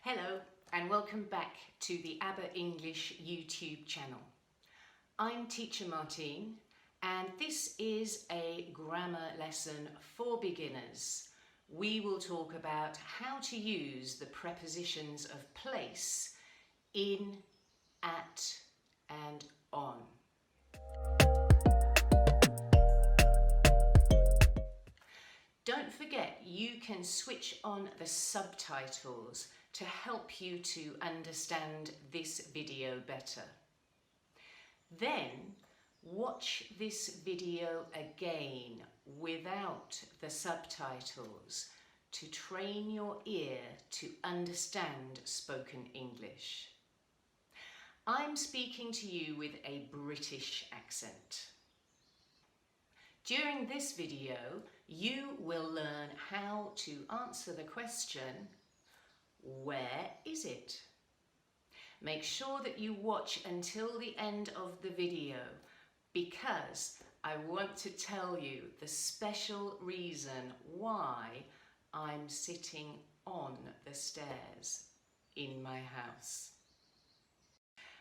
Hello and welcome back to the ABBA English YouTube channel. I'm teacher Martine and this is a grammar lesson for beginners. We will talk about how to use the prepositions of place in, at and on. Don't forget you can switch on the subtitles to help you to understand this video better. Then watch this video again without the subtitles to train your ear to understand spoken English. I'm speaking to you with a British accent. During this video, you will learn how to answer the question, where is it? Make sure that you watch until the end of the video because I want to tell you the special reason why I'm sitting on the stairs in my house.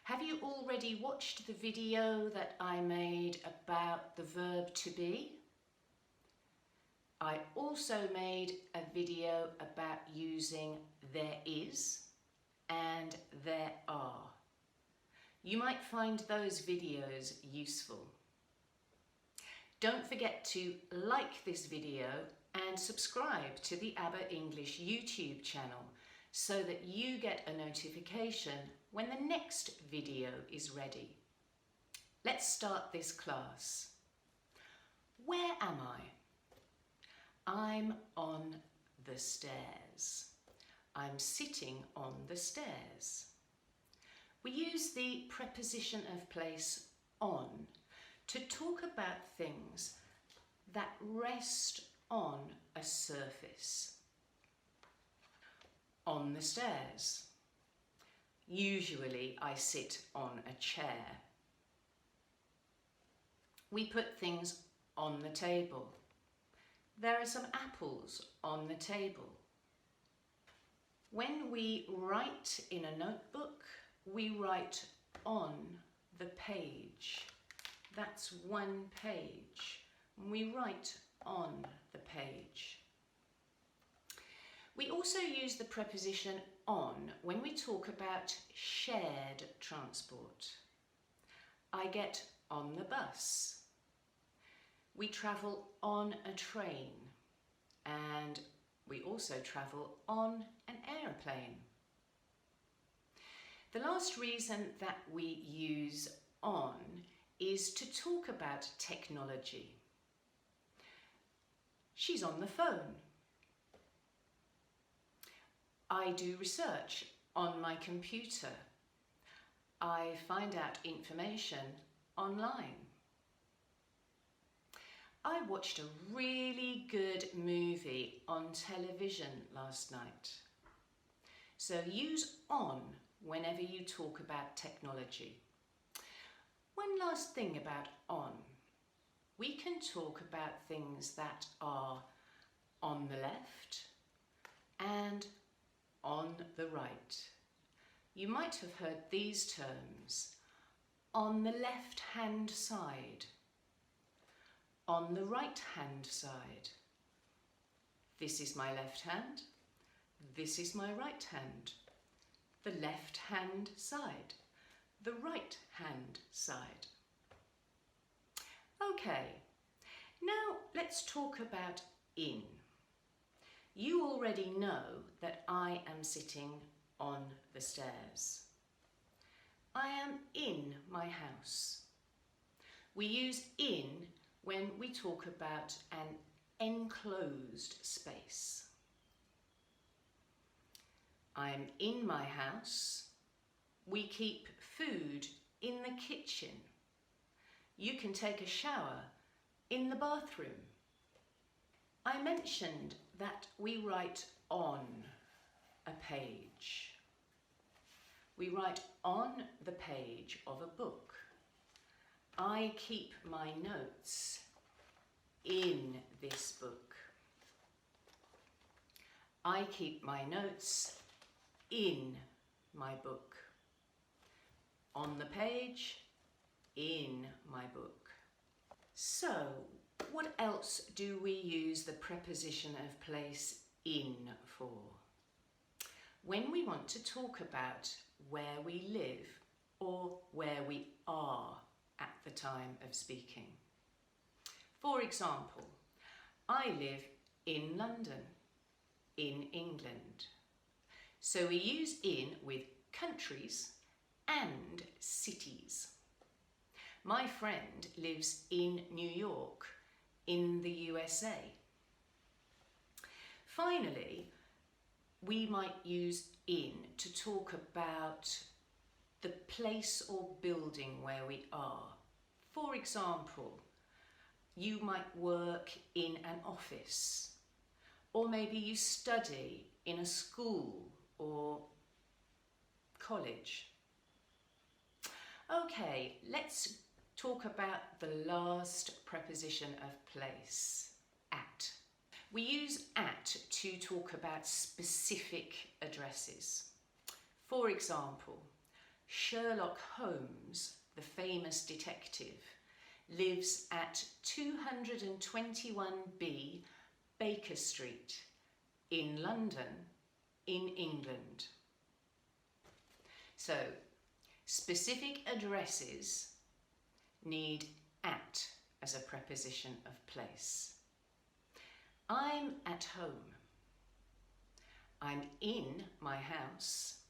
Have you already watched the video that I made about the verb to be? I also made a video about using there is and there are. You might find those videos useful. Don't forget to like this video and subscribe to the ABBA English YouTube channel so that you get a notification when the next video is ready. Let's start this class. Where am I? I'm on the stairs. I'm sitting on the stairs. We use the preposition of place on to talk about things that rest on a surface. On the stairs. Usually I sit on a chair. We put things on the table. There are some apples on the table. When we write in a notebook, we write on the page. That's one page. We write on the page. We also use the preposition on when we talk about shared transport. I get on the bus. We travel on a train and we also travel on an aeroplane. The last reason that we use on is to talk about technology. She's on the phone. I do research on my computer. I find out information online. I watched a really good movie on television last night. So use on whenever you talk about technology. One last thing about on. We can talk about things that are on the left and on the right. You might have heard these terms. On the left-hand side. On the right-hand side. This is my left hand. This is my right hand. The left-hand side. The right-hand side. Okay, now let's talk about in. You already know that I am sitting on the stairs. I am in my house. We use in when we talk about an enclosed space. I am in my house. We keep food in the kitchen. You can take a shower in the bathroom. I mentioned that we write on a page. We write on the page of a book. I keep my notes in this book. I keep my notes in my book. On the page, in my book. So, what else do we use the preposition of place in for? When we want to talk about where we live or where we are at the time of speaking. For example, I live in London, in England. So we use in with countries and cities. My friend lives in New York, in the USA. Finally, we might use in to talk about the place or building where we are. For example, you might work in an office, or maybe you study in a school or college. Okay, let's talk about the last preposition of place, at. We use at to talk about specific addresses. For example, Sherlock Holmes, the famous detective, lives at 221B Baker Street in London, in England. So, specific addresses need at as a preposition of place. I'm at home. I'm in my house.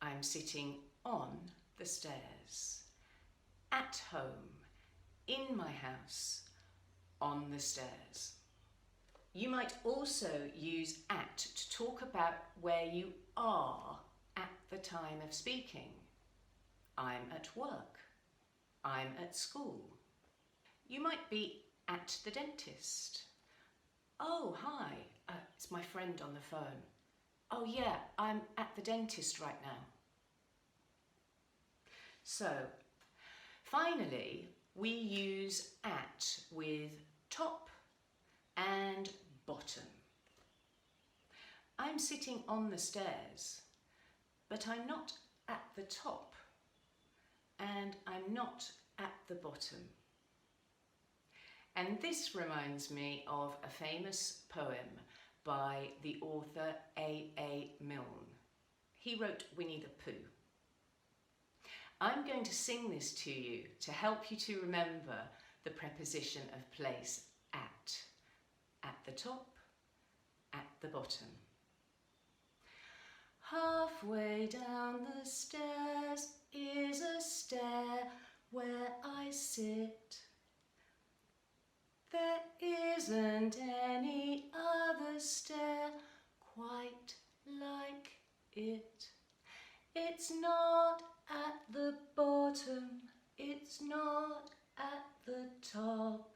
I'm sitting on the stairs. At home. In my house. On the stairs. You might also use at to talk about where you are at the time of speaking. I'm at work. I'm at school. You might be at the dentist. Oh, hi, it's my friend on the phone. Oh yeah, I'm at the dentist right now. So, finally, we use at with top and bottom. I'm sitting on the stairs, but I'm not at the top and I'm not at the bottom. And this reminds me of a famous poem by the author A. Milne. He wrote Winnie the Pooh. I'm going to sing this to you to help you to remember the preposition of place at the top, at the bottom. Halfway down the stairs is a stair where I sit. There isn't any other stair quite like it. It's not at the bottom, it's not at the top,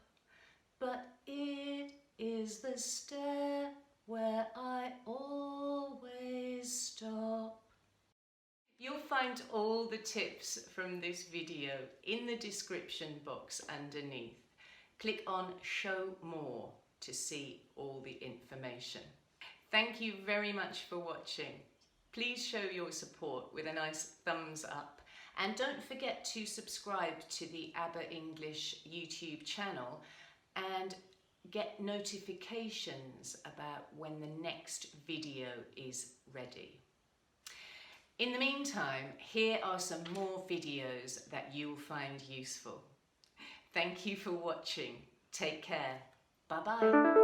but it is the stair where I always stop. You'll find all the tips from this video in the description box underneath. Click on Show More to see all the information. Thank you very much for watching. Please show your support with a nice thumbs up and don't forget to subscribe to the ABBA English YouTube channel and get notifications about when the next video is ready. In the meantime, here are some more videos that you'll find useful. Thank you for watching. Take care. Bye-bye.